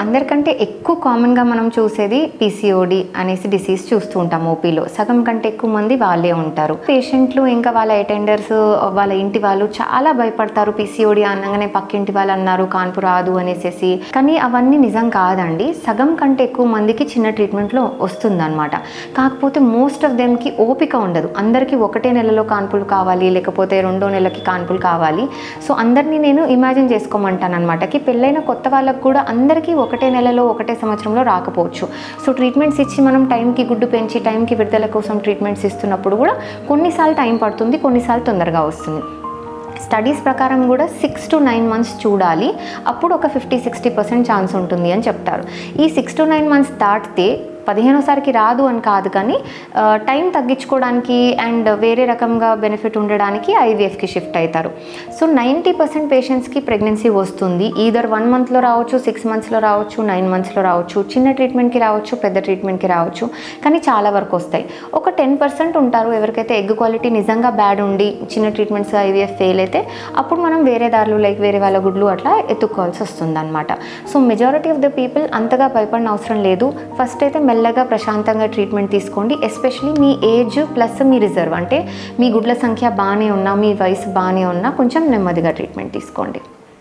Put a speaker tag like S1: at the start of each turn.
S1: అందరికంటే ఎక్కువ కామన్గా మనం చూసేది పీసీఓడి అనేసి డిసీజ్ చూస్తూ ఉంటాం ఓపీలో. సగం కంటే ఎక్కువ మంది వాళ్ళే ఉంటారు. పేషెంట్లు ఇంకా వాళ్ళ అటెండర్స్, వాళ్ళ ఇంటి వాళ్ళు చాలా భయపడతారు. పీసీఓడి అనగానే పక్కింటి వాళ్ళు అన్నారు కాన్పు రాదు అనేసి. కానీ అవన్నీ నిజం కాదండి. సగం కంటే ఎక్కువ మందికి చిన్న ట్రీట్మెంట్లో వస్తుందన్నమాట. కాకపోతే మోస్ట్ ఆఫ్ దెమ్కి ఓపిక ఉండదు. అందరికీ ఒకటే నెలలో కాన్పులు కావాలి, లేకపోతే 2వ నెలకి కాన్పులు కావాలి. సో అందరినీ నేను ఇమాజిన్ చేసుకోమంటాను అనమాట. పెళ్ళైన కొత్త వాళ్ళకు కూడా అందరికీ ఒకటే నెలలో ఒకటే సంవత్సరంలో రాకపోవచ్చు. సో ట్రీట్మెంట్స్ ఇచ్చి మనం టైంకి గుడ్డు పెంచి టైంకి విడుదల కోసం ట్రీట్మెంట్స్ ఇస్తున్నప్పుడు కూడా కొన్నిసార్లు టైం పడుతుంది, కొన్నిసార్లు తొందరగా వస్తుంది. స్టడీస్ ప్రకారం కూడా 6 to 9 months చూడాలి. అప్పుడు ఒక 50-60% ఛాన్స్ ఉంటుంది అని చెప్తారు. ఈ 6 to 9 months దాటితే 15వసారికి రాదు అని కాదు, కానీ టైం తగ్గించుకోవడానికి అండ్ వేరే రకంగా బెనిఫిట్ ఉండడానికి ఐవీఎఫ్కి షిఫ్ట్ అవుతారు. సో 90% పేషెంట్స్కి ప్రెగ్నెన్సీ వస్తుంది. ఈదర్ 1 monthలో రావచ్చు, 6 monthsలో రావచ్చు, 9 monthsలో రావచ్చు. చిన్న ట్రీట్మెంట్కి రావచ్చు, పెద్ద ట్రీట్మెంట్కి రావచ్చు, కానీ చాలా వరకు వస్తాయి. ఒక 10% ఉంటారు ఎవరికైతే ఎగ్ క్వాలిటీ నిజంగా బ్యాడ్ ఉండి చిన్న ట్రీట్మెంట్స్ ఐవీఎఫ్ ఫెయిల్ అయితే అప్పుడు మనం వేరే దారులు లైక్ వేరే వాళ్ళ గుడ్లు అట్లా ఎత్తుక్కోవాల్సి వస్తుంది అనమాట. So majority of the people అంతగా భయపడిన అవసరం లేదు. ఫస్ట్ అయితే మెల్లగా ప్రశాంతంగా ట్రీట్మెంట్ తీసుకోండి. ఎస్పెషలీ మీ ఏజ్ ప్లస్ మీ రిజర్వ్, అంటే మీ గుడ్ల సంఖ్య బాగానే ఉన్నా, మీ వయసు బాగానే ఉన్నా కొంచెం నెమ్మదిగా ట్రీట్మెంట్ తీసుకోండి.